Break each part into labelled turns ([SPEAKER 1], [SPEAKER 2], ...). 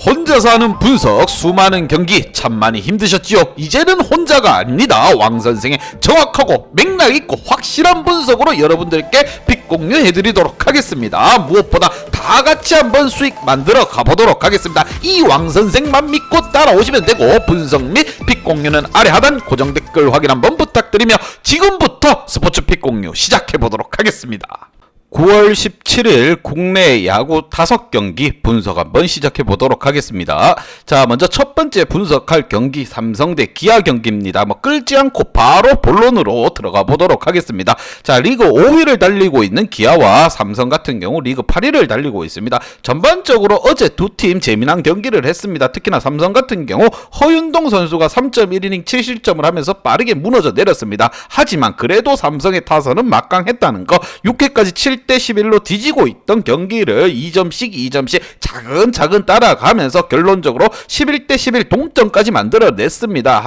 [SPEAKER 1] 혼자서 하는 분석, 수많은 경기 참 많이 힘드셨지요? 이제는 혼자가 아닙니다. 왕 선생의 정확하고 맥락 있고 확실한 분석으로 여러분들께 픽 공유해드리도록 하겠습니다. 무엇보다 다 같이 한번 수익 만들어 가보도록 하겠습니다. 이 왕 선생만 믿고 따라오시면 되고, 분석 및 픽 공유는 아래 하단 고정 댓글 확인 한번 부탁드리며 지금부터 스포츠 픽 공유 시작해보도록 하겠습니다. 9월 17일 국내 야구 5경기 분석 한번 시작해 보도록 하겠습니다. 자, 먼저 첫 번째 분석할 경기 삼성 대 기아 경기입니다. 끌지 않고 바로 본론으로 들어가 보도록 하겠습니다. 자, 리그 5위를 달리고 있는 기아와 삼성 같은 경우 리그 8위를 달리고 있습니다. 전반적으로 어제 두 팀 재미난 경기를 했습니다. 특히나 삼성 같은 경우 허윤동 선수가 3.1이닝 7실점을 하면서 빠르게 무너져 내렸습니다. 하지만 그래도 삼성의 타선은 막강했다는 거, 6회까지 7대 11로 뒤지고 있던 경기를 2점씩 차근차근 따라가면서 결론적으로 11대 11 동점까지 만들어냈습니다.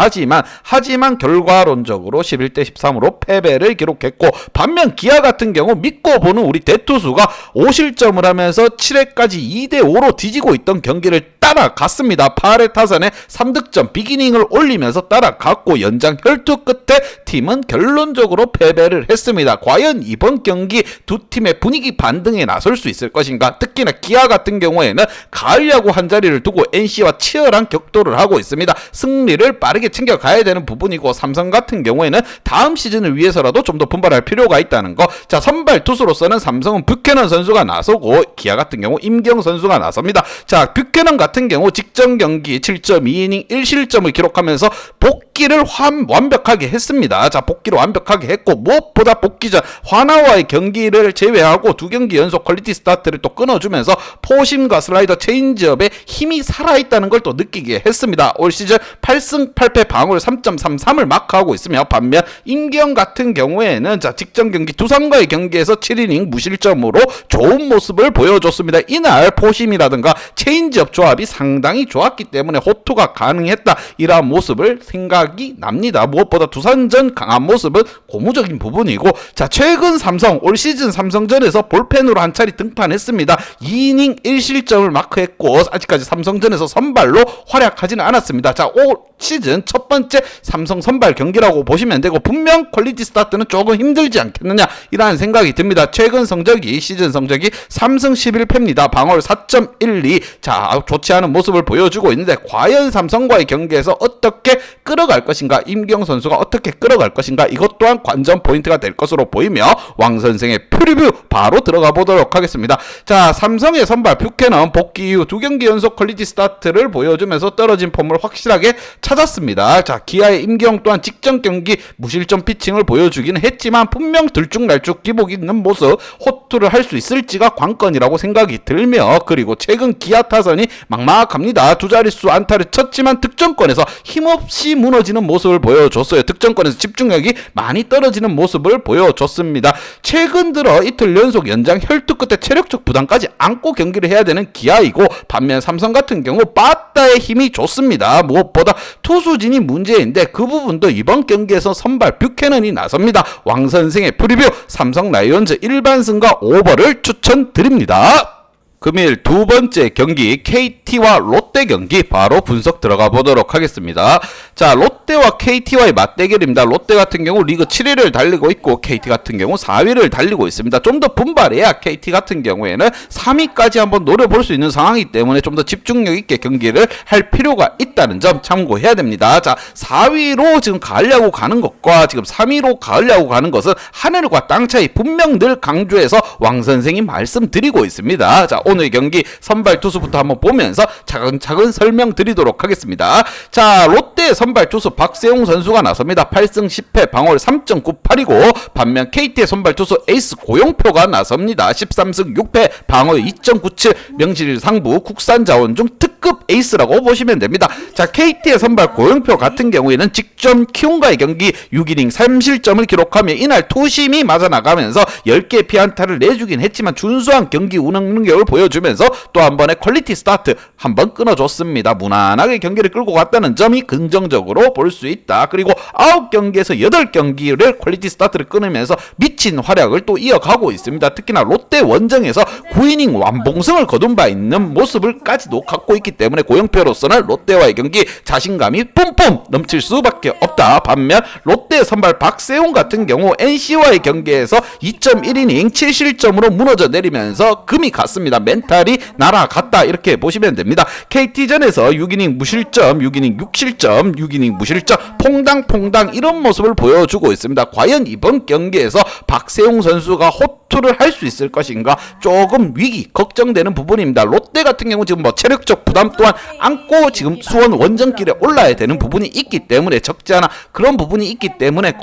[SPEAKER 1] 하지만 결과론적으로 11대 13으로 패배를 기록했고, 반면 기아 같은 경우 믿고 보는 우리 대투수가 5실점을 하면서 7회까지 2대 5로 뒤지고 있던 경기를 따라갔습니다. 8회 타선에 3득점 비기닝을 올리면서 따라갔고, 연장 혈투 끝에 팀은 결론적으로 패배를 했습니다. 과연 이번 경기 두 팀의 분위기 반등에 나설 수 있을 것인가? 특히나 기아 같은 경우에는 가을 야구 한 자리를 두고 NC와 치열한 격돌을 하고 있습니다. 승리를 빠르게 챙겨가야 되는 부분이고, 삼성 같은 경우에는 다음 시즌을 위해서라도 좀 더 분발할 필요가 있다는 거. 자, 선발 투수로서는 삼성은 뷰캐넌 선수가 나서고 기아 같은 경우 임경 선수가 나섭니다. 자, 뷰캐넌 같은 경우 직전 경기 7.2이닝 1실점을 기록하면서 복귀를 완벽하게 했습니다. 자, 복귀를 완벽하게 했고, 무엇보다 복귀 전 화나와의 경기를 제외하고 두 경기 연속 퀄리티 스타트를 또 끊어주면서 포심과 슬라이더 체인지업에 힘이 살아있다는 걸 또 느끼게 했습니다. 올 시즌 8승 8패 방어율 3.33을 마크하고 있으며, 반면 임경 같은 경우에는 자, 직전 경기 두산과의 경기에서 7이닝 무실점으로 좋은 모습을 보여줬습니다. 이날 포심이라든가 체인지업 조합이 상당히 좋았기 때문에 호투가 가능했다, 이러한 모습을 생각이 납니다. 무엇보다 두산전 강한 모습은 고무적인 부분이고, 자, 최근 삼성 올 시즌 삼성전에서 볼펜으로 한 차례 등판했습니다. 2이닝 1실점을 마크했고, 아직까지 삼성전에서 선발로 활약하지는 않았습니다. 자, 올 시즌 첫 번째 삼성 선발 경기라고 보시면 되고, 분명 퀄리티 스타트는 조금 힘들지 않겠느냐, 이라는 생각이 듭니다. 최근 성적이 시즌 성적이 3승 11패입니다. 방어율 4.12. 자, 좋지 않은 모습을 보여주고 있는데, 과연 삼성과의 경기에서 어떻게 끌어갈 것인가, 임경 선수가 어떻게 끌어갈 것인가, 이것 또한 관전 포인트가 될 것으로 보이며, 왕 선생의 프리뷰 바로 들어가 보도록 하겠습니다. 자, 삼성의 선발 뷰캐넌 복귀 이후 두 경기 연속 퀄리티 스타트를 보여주면서 떨어진 폼을 확실하게 찾았습니다. 자, 기아의 임경 또한 직전 경기 무실점 피칭을 보여주기는 했지만 분명 들쭉날쭉 기복 있는 모습, 호투를 할 수 있을지가 관건이라고 생각이 들며, 그리고 최근 기아 타선이 막막합니다. 두 자릿수 안타를 쳤지만 득점권에서 힘없이 무너지는 모습을 보여줬어요. 득점권에서 집중력이 많이 떨어지는 모습을 보여줬습니다. 최근 들어 이틀 연속 연장 혈투 끝에 체력적 부담까지 안고 경기를 해야 되는 기아이고, 반면 삼성 같은 경우 빠따의 힘이 좋습니다. 무엇보다 투수진이 문제인데, 그 부분도 이번 경기에서 선발 뷰캐넌이 나섭니다. 왕 선생의 프리뷰 삼성 라이온즈 일반승과 오버를 추천드립니다. 금일 두 번째 경기 KT와 롯데 경기 바로 분석 들어가 보도록 하겠습니다. 자, 롯데와 KT와의 맞대결입니다. 롯데 같은 경우 리그 7위를 달리고 있고, KT 같은 경우 4위를 달리고 있습니다. 좀 더 분발해야 KT 같은 경우에는 3위까지 한번 노려볼 수 있는 상황이기 때문에 좀 더 집중력 있게 경기를 할 필요가 있다는 점 참고해야 됩니다. 자, 4위로 지금 가을 야구 가는 것과 지금 3위로 가을 야구 가는 것은 하늘과 땅 차이, 분명 늘 강조해서 왕 선생이 말씀드리고 있습니다. 자, 오늘 경기 선발 투수부터 한번 보면서 차근차근 설명드리도록 하겠습니다. 자, 롯데 선발 투수 박세웅 선수가 나섭니다. 8승 10패 방어율 3.98이고, 반면 KT의 선발 투수 에이스 고용표가 나섭니다. 13승 6패 방어율 2.97, 명실상부 국산자원 중 특급 에이스라고 보시면 됩니다. 자, KT의 선발 고용표 같은 경우에는 직전 키움과의 경기 6이닝 3실점을 기록하며 이날 투심이 맞아나가면서 10개 피안타를 내주긴 했지만 준수한 경기 운영 능력을 보여주면서 또 한 번의 퀄리티 스타트 한번 끊어줬습니다. 무난하게 경기를 끌고 갔다는 점이 긍정적으로 볼 수 있다. 그리고 9경기에서 8경기를 퀄리티 스타트를 끊으면서 미친 활약을 또 이어가고 있습니다. 특히나 롯데 원정에서 9이닝 완봉승을 거둔 바 있는 모습을까지도 갖고 있기 있기 때문에 고영표로서는 롯데와의 경기 자신감이 뿜뿜 넘칠 수밖에 없다. 반면 롯데 선발 박세웅 같은 경우 NC와의 경기에서 2.1이닝 7실점으로 무너져 내리면서 금이 갔습니다. 멘탈이 날아갔다 이렇게 보시면 됩니다. KT전에서 6이닝 무실점, 6이닝 6실점, 6이닝 무실점 퐁당퐁당 이런 모습을 보여주고 있습니다. 과연 이번 경기에서 박세웅 선수가 호투를 할 수 있을 것인가 조금 위기 걱정되는 부분입니다. 롯데 같은 경우 지금 뭐 체력적 부담 또한 안고 지금 수원 원정길에 올라야 되는 부분이 있기 때문에 적지 않아 그런 부분이 있기 때문에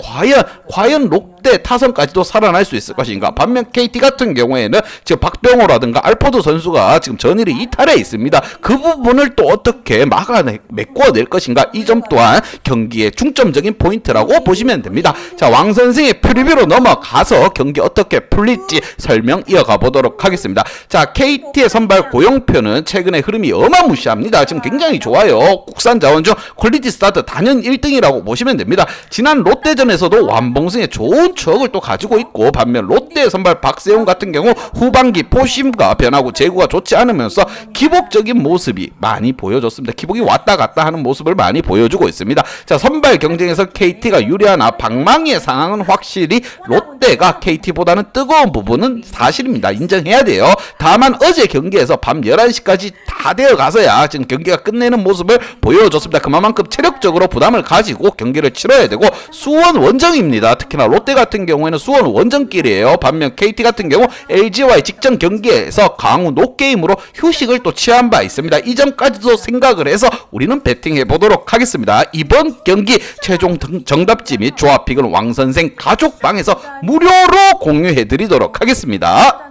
[SPEAKER 1] 과연 롯데 타선까지도 살아날 수 있을 것인가. 반면 KT 같은 경우에는 지금 박병호라든가 알포드 선수가 지금 전일이 이탈해 있습니다. 그 부분을 또 어떻게 메꿔낼 것인가. 이 점 또한 경기의 중점적인 포인트라고 보시면 됩니다. 자, 왕 선생의 프리뷰로 넘어가서 경기 어떻게 풀릴지 설명 이어가 보도록 하겠습니다. 자, KT의 선발 고영표는 최근에 흐름이 어마무시합니다. 지금 굉장히 좋아요. 국산 자원 중 퀄리티 스타트 단연 1등이라고 보시면 됩니다. 지난 롯데전에서도 완봉승의 좋은 추억을 또 가지고 있고, 반면 롯데 선발 박세웅 같은 경우 후반기 포심과 변화구 제구가 좋지 않으면서 기복적인 모습이 많이 보여졌습니다. 기복이 왔다 갔다 하는 모습을 많이 보여주고 있습니다. 자, 선발 경쟁에서 KT가 유리하나 방망이의 상황은 확실히 롯데가 KT보다는 뜨거운 부분은 사실입니다. 인정해야 돼요. 다만 어제 경기에서 밤 11시까지 다 되어 가서야 지금 경기가 끝내는 모습을 보여줬습니다. 그만큼 체력적으로 부담을 가지고 경기를 치러야 되고, 수원 원정입니다. 특히나 롯데 같은 경우에는 수원 원정길이에요. 반면 KT 같은 경우 LG와의 직전 경기에서 강우 노게임으로 휴식을 또 취한 바 있습니다. 이 점까지도 생각을 해서 우리는 배팅해 보도록 하겠습니다. 이번 경기 최종 정답지 및 조합픽은 왕선생 가족방에서 무료로 공유해 드리도록 하겠습니다.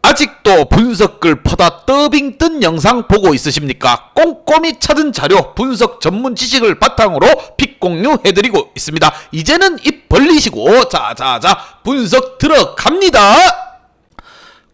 [SPEAKER 1] 아직도 분석글 퍼다 더빙 뜬 영상 보고 있으십니까? 꼼꼼히 찾은 자료, 분석 전문 지식을 바탕으로 픽 공유해드리고 있습니다. 이제는 입 벌리시고 자자자 분석 들어갑니다.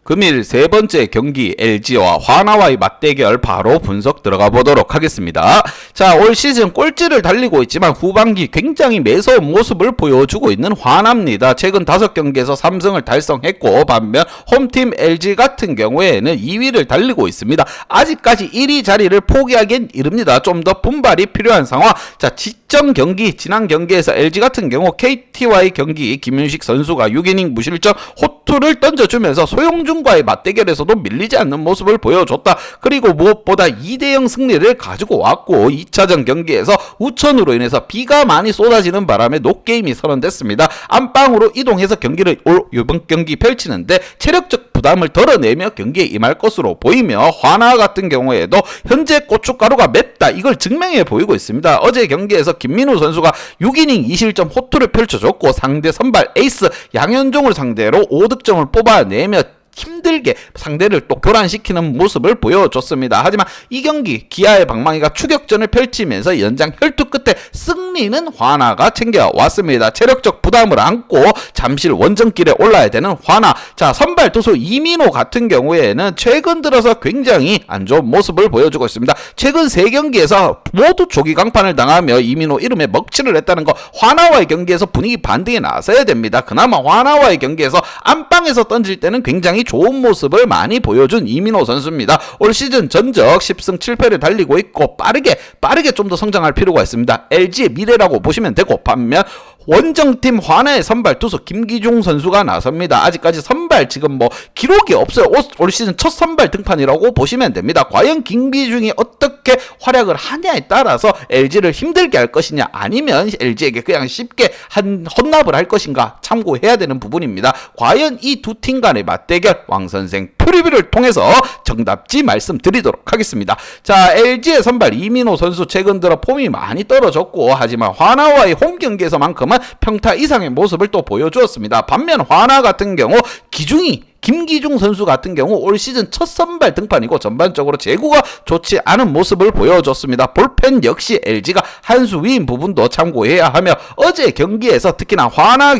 [SPEAKER 1] 금일 세 번째 경기 LG와 화나와의 맞대결 바로 분석 들어가 보도록 하겠습니다. 자, 올 시즌 꼴찌를 달리고 있지만 후반기 굉장히 매서운 모습을 보여주고 있는 화나입니다. 최근 5경기에서 3승을 달성했고, 반면 홈팀 LG 같은 경우에는 2위를 달리고 있습니다. 아직까지 1위 자리를 포기하기엔 이릅니다. 좀 더 분발이 필요한 상황. 자, 지점 경기, 지난 경기에서 LG 같은 경우 KT와의 경기 김윤식 선수가 6이닝 무실점 호투를 던져주면서 소용준과의 맞대결에서도 밀리지 않는 모습을 보여줬다. 그리고 무엇보다 2대0 승리를 가지고 왔고, 2차전 경기에서 우천으로 인해서 비가 많이 쏟아지는 바람에 노게임이 선언됐습니다. 안방으로 이동해서 경기를 이번 경기 펼치는데 체력적 부담을 덜어내며 경기에 임할 것으로 보이며, 화나 같은 경우에도 현재 고춧가루가 맵다 이걸 증명해 보이고 있습니다. 어제 경기에서 김민우 선수가 6이닝 2실점 호투를 펼쳐줬고, 상대 선발 에이스 양현종을 상대로 5득점을 뽑아내며 힘들게 상대를 또 교란시키는 모습을 보여줬습니다. 하지만 이 경기 기아의 방망이가 추격전을 펼치면서 연장 혈투 끝에 승리는 화나가 챙겨왔습니다. 체력적 부담을 안고 잠실 원정길에 올라야 되는 화나. 자, 선발 투수 이민호 같은 경우에는 최근 들어서 굉장히 안 좋은 모습을 보여주고 있습니다. 최근 3경기에서 모두 조기 강판을 당하며 이민호 이름에 먹칠을 했다는 거, 화나와의 경기에서 분위기 반등에 나서야 됩니다. 그나마 화나와의 경기에서 안방에서 던질 때는 굉장히 좋은 모습을 많이 보여준 이민호 선수입니다. 올 시즌 전적 10승 7패를 달리고 있고, 빠르게 좀 더 성장할 필요가 있습니다. LG의 미래라고 보시면 되고, 반면 원정팀 화나의 선발 투수 김기중 선수가 나섭니다. 아직까지 선발 지금 뭐 기록이 없어요. 올 시즌 첫 선발 등판이라고 보시면 됩니다. 과연 김기중이 어떻게 활약을 하냐에 따라서 LG를 힘들게 할 것이냐, 아니면 LG에게 그냥 쉽게 헌납을 할 것인가 참고해야 되는 부분입니다. 과연 이 두 팀 간의 맞대결 왕선생 프리뷰를 통해서 정답지 말씀드리도록 하겠습니다. 자, LG의 선발 이민호 선수 최근 들어 폼이 많이 떨어졌고, 하지만 화나와의 홈 경기에서만큼은 평타 이상의 모습을 또 보여주었습니다. 반면 화나 같은 경우 김기중 선수 같은 경우 올 시즌 첫 선발 등판이고, 전반적으로 제구가 좋지 않은 모습을 보여줬습니다. 볼펜 역시 LG가 한 수 위인 부분도 참고해야 하며, 어제 경기에서 특히나 화나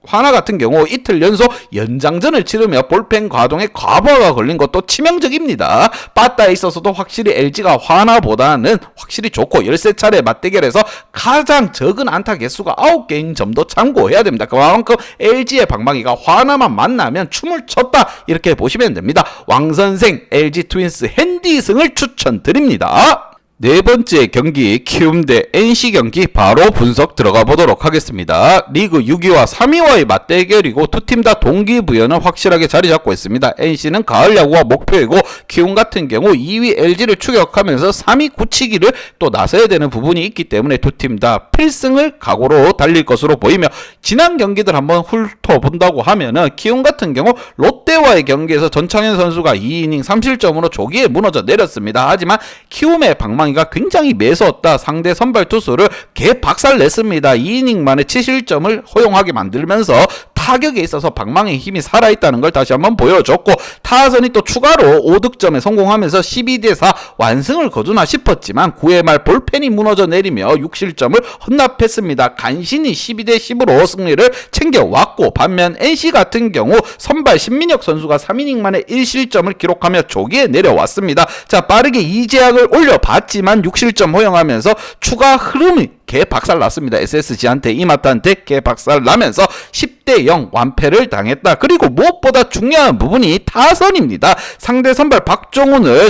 [SPEAKER 1] 하나 같은 경우 이틀 연속 연장전을 치르며 볼펜 가동에 과부하가 걸린 것도 치명적입니다. 빠따에 있어서도 확실히 LG가 하나보다는 확실히 좋고 13차례 맞대결에서 가장 적은 안타 개수가 9개인 점도 참고해야 됩니다. 그만큼 LG의 방망이가 하나만 만나면 춤을 췄다 이렇게 보시면 됩니다. 왕선생 LG 트윈스 핸디승을 추천드립니다. 네 번째 경기 키움 대 NC 경기 바로 분석 들어가 보도록 하겠습니다. 리그 6위와 3위와의 맞대결이고 두 팀 다 동기부여는 확실하게 자리 잡고 있습니다. NC는 가을 야구가 목표이고 키움 같은 경우 2위 LG를 추격하면서 3위 굳히기를 또 나서야 되는 부분이 있기 때문에 두 팀 다 필승을 각오로 달릴 것으로 보이며 지난 경기들 한번 훑어본다고 하면은 키움 같은 경우 롯데와의 경기에서 전창현 선수가 2이닝 3실점으로 조기에 무너져 내렸습니다. 하지만 키움의 방망이가 굉장히 매서웠다. 상대 선발 투수를 개박살 냈습니다. 2이닝 만에 7실점을 허용하게 만들면서 타격에 있어서 방망이의 힘이 살아있다는 걸 다시 한번 보여줬고 타선이 또 추가로 5득점에 성공하면서 12대4 완승을 거두나 싶었지만 9회 말 볼펜이 무너져 내리며 6실점을 헌납했습니다. 간신히 12대10으로 승리를 챙겨왔고 반면 NC 같은 경우 선발 신민혁 선수가 3이닝 만에 1실점을 기록하며 조기에 내려왔습니다. 자, 빠르게 이재학을 올려봤지만 6실점 허용하면서 추가 흐름이 개박살 났습니다. SSG한테 이마트한테 개박살 나면서 10대0 완패를 당했다. 그리고 무엇보다 중요한 부분이 타선입니다. 상대 선발 박종훈을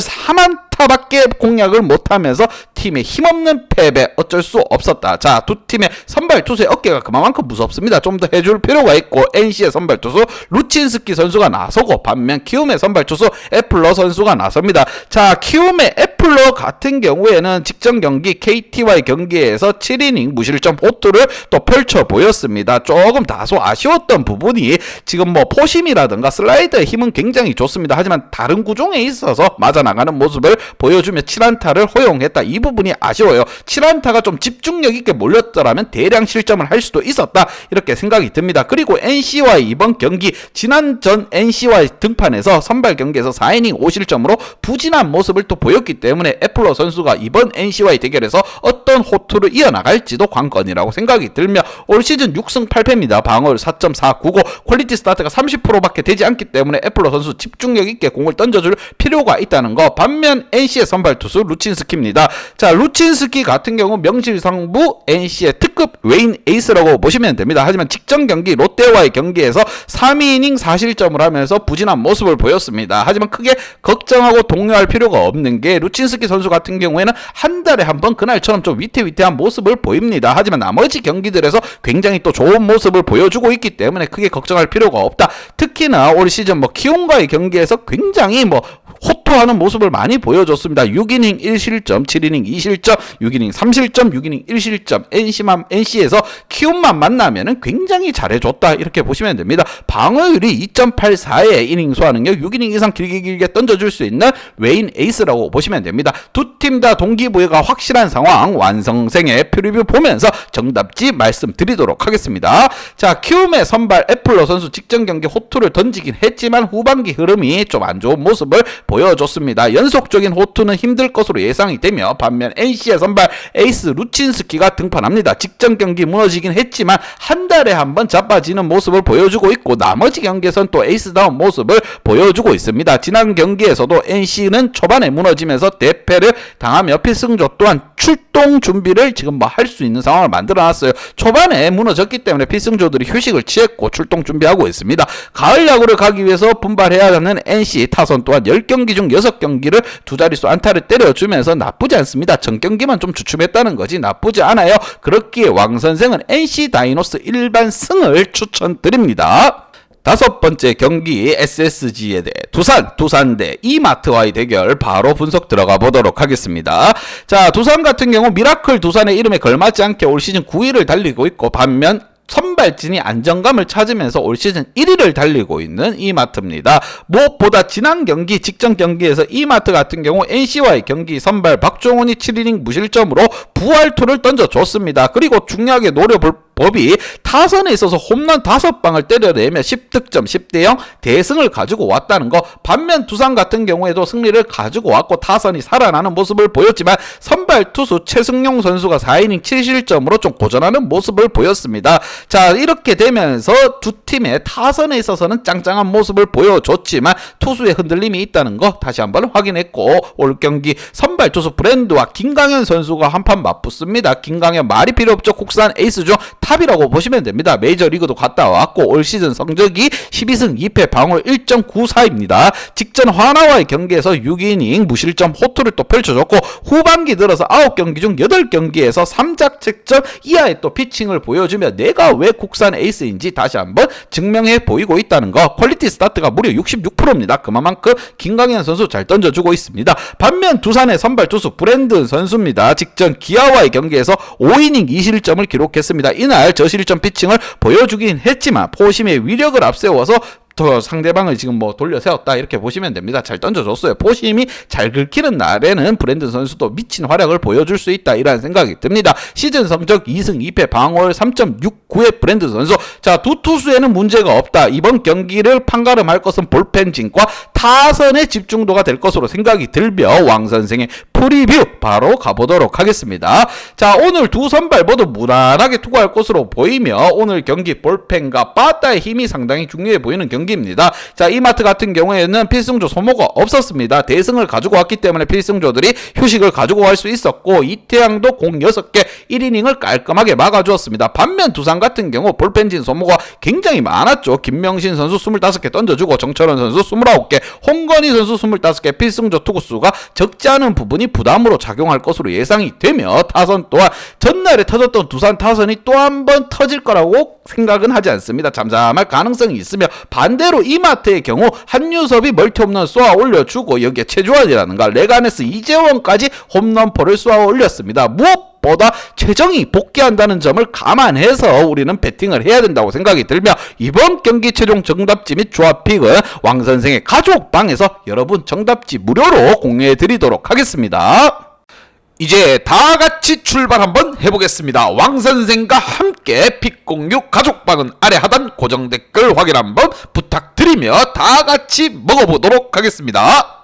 [SPEAKER 1] 4안타밖에 공략을 못하면서 팀의 힘없는 패배 어쩔 수 없었다. 자, 두 팀의 선발 투수의 어깨가 그만큼 무섭습니다. 좀 더 해줄 필요가 있고 NC의 선발 투수 루친스키 선수가 나서고 반면 키움의 선발 투수 애플러 선수가 나섭니다. 자, 키움의 애플러 같은 경우에는 직전 경기 KT와의 경기에서 7이닝 무실점 호투를 또 펼쳐 보였습니다. 조금 다소 아쉬웠던 부분이 지금 뭐 포심이라든가 슬라이더의 힘은 굉장히 좋습니다. 하지만 다른 구종에 있어서 맞아나가는 모습을 보여주며 7안타를 허용했다. 이 부분이 아쉬워요. 7안타가 좀 집중력 있게 몰렸더라면 대량 실점을 할 수도 있었다. 이렇게 생각이 듭니다. 그리고 NC와의 이번 경기 지난 전 NC와의 등판에서 선발 경기에서 4이닝 5실점으로 부진한 모습을 또 보였기 때문에 애플러 선수가 이번 NC와의 대결에서 어떤 호투를 이어나갈지도 관건이라고 생각이 들며 올 시즌 6승 8패입니다. 방어율 4.495 퀄리티 스타트가 30%밖에 되지 않기 때문에 애플러 선수 집중력 있게 공을 던져줄 필요가 있다는 거. 반면 NC의 선발 투수 루친스키입니다. 자, 루친스키 같은 경우 명실상부 NC의 특급 웨인 에이스라고 보시면 됩니다. 하지만 직전 경기 롯데와의 경기에서 3이닝 4실점을 하면서 부진한 모습을 보였습니다. 하지만 크게 걱정하고 동요할 필요가 없는 게 루친스키 선수 같은 경우에는 한 달에 한 번 그날처럼 좀 위태위태한 모습을 보입니다. 하지만 나머지 경기들에서 굉장히 또 좋은 모습을 보여주고 있기 때문에 크게 걱정할 필요가 없다. 특히나 올 시즌 뭐 키움과의 경기에서 굉장히 뭐 호투하는 모습을 많이 보여줬습니다. 6이닝 1실점, 7이닝 2실점, 6이닝 3실점, 6이닝 1실점. NC에서 키움만 만나면은 굉장히 잘해줬다. 이렇게 보시면 됩니다. 방어율이 2.84의 이닝 소화 능력, 6이닝 이상 길게 던져줄 수 있는 웨인 에이스라고 보시면 됩니다. 두 팀 다 동기부여가 확실한 상황, 완성생의 프리뷰 보면서 정답지 말씀드리도록 하겠습니다. 자, 키움의 선발 애플러 선수 직전 경기 호투를 던지긴 했지만 후반기 흐름이 좀 안 좋은 모습을 보여줬습니다. 연속적인 호투는 힘들 것으로 예상이 되며 반면 NC의 선발 에이스 루친스키가 등판합니다. 직전 경기 무너지긴 했지만 한 달에 한 번 자빠지는 모습을 보여주고 있고 나머지 경기에서는 또 에이스다운 모습을 보여주고 있습니다. 지난 경기에서도 NC는 초반에 무너지면서 대패를 당하며 필승조 또한 출동 준비를 지금 뭐 할 수 있는 상황을 만들어놨어요. 초반에 무너졌기 때문에 필승조들이 휴식을 취했고 출동 준비하고 있습니다. 가을 야구를 가기 위해서 분발해야 하는 NC 타선 또한 10경기 중 6경기를 두 자릿수 안타를 때려주면서 나쁘지 않습니다. 전 경기만 좀 주춤했다는 거지 나쁘지 않아요. 그렇기에 왕선생은 NC 다이노스 일반 승을 추천드립니다. 다섯 번째 경기 SSG에 대해 두산 대 이마트와의 대결 바로 분석 들어가 보도록 하겠습니다. 자, 두산 같은 경우 미라클 두산의 이름에 걸맞지 않게 올 시즌 9위를 달리고 있고 반면 선발진이 안정감을 찾으면서 올 시즌 1위를 달리고 있는 이마트입니다. 무엇보다 지난 경기 직전 경기에서 이마트 같은 경우 NC와의 경기 선발 박종훈이 7이닝 무실점으로 부활투를 던져줬습니다. 그리고 중요하게 노려볼 법이 타선에 있어서 홈런 5방을 때려내며 10득점 10대0 대승을 가지고 왔다는 거. 반면 두산 같은 경우에도 승리를 가지고 왔고 타선이 살아나는 모습을 보였지만 선발 투수 최승용 선수가 4이닝 7실점으로 좀 고전하는 모습을 보였습니다. 자, 이렇게 되면서 두 팀의 타선에 있어서는 짱짱한 모습을 보여줬지만 투수의 흔들림이 있다는 거 다시 한번 확인했고, 올 경기 선발 투수 브랜드와 김강현 선수가 한판 맞붙습니다. 김강현 말이 필요 없죠. 국산 에이스 중 탑이라고 보시면 됩니다. 메이저리그도 갔다 왔고 올 시즌 성적이 12승 2패 방어율 1.94입니다. 직전 하나와의 경기에서 6이닝 무실점 호투를 또 펼쳐줬고 후반기 들어서 9경기 중 8경기에서 3자책점 이하의 또 피칭을 보여주며 내가 왜 국산 에이스인지 다시 한번 증명해 보이고 있다는 거. 퀄리티 스타트가 무려 66%입니다. 그만큼 김강현 선수 잘 던져주고 있습니다. 반면 두산의 선발 투수 브랜든 선수입니다. 직전 기아와의 경기에서 5이닝 2실점을 기록했습니다. 이날 저실점 피칭을 보여주긴 했지만 포심의 위력을 앞세워서 더 상대방을 지금 뭐 돌려 세웠다 이렇게 보시면 됩니다. 잘 던져줬어요. 포심이 잘 긁히는 날에는 브랜든 선수도 미친 활약을 보여줄 수 있다 이라는 생각이 듭니다. 시즌 성적 2승 2패 방어율 3.69의 브랜든 선수. 자, 두 투수에는 문제가 없다. 이번 경기를 판가름할 것은 볼펜진과 타선의 집중도가 될 것으로 생각이 들며 왕 선생의 프리뷰 바로 가보도록 하겠습니다. 자, 오늘 두 선발 모두 무난하게 투구할 것으로 보이며 오늘 경기 볼펜과 빠따의 힘이 상당히 중요해 보이는 경기입니다. 자, 이마트 같은 경우에는 필승조 소모가 없었습니다. 대승을 가지고 왔기 때문에 필승조들이 휴식을 가지고 갈 수 있었고 이태양도 공 6개 1이닝을 깔끔하게 막아주었습니다. 반면 두산 같은 경우 볼펜진 소모가 굉장히 많았죠. 김명신 선수 25개 던져주고 정철원 선수 29개, 홍건희 선수 25개, 필승조 투구수가 적지 않은 부분이 부담으로 작용할 것으로 예상이 되며 타선 또한 전날에 터졌던 두산 타선이 또 한 번 터질 거라고 생각은 하지 않습니다. 잠잠할 가능성이 있으며 반대로 이마트의 경우 한유섭이 멀티 홈런 쏘아 올려주고 여기에 최주환이라는가 레가네스 이재원까지 홈런포를 쏘아 올렸습니다. 무엇보다 최정이 복귀한다는 점을 감안해서 우리는 배팅을 해야 된다고 생각이 들며 이번 경기 최종 정답지 및 조합픽은 왕선생의 가족방에서 여러분 정답지 무료로 공유해 드리도록 하겠습니다. 이제 다 같이 출발 한번 해보겠습니다. 왕선생과 함께 픽공유 가족방은 아래 하단 고정 댓글 확인 한번 부탁드리며 다 같이 먹어보도록 하겠습니다.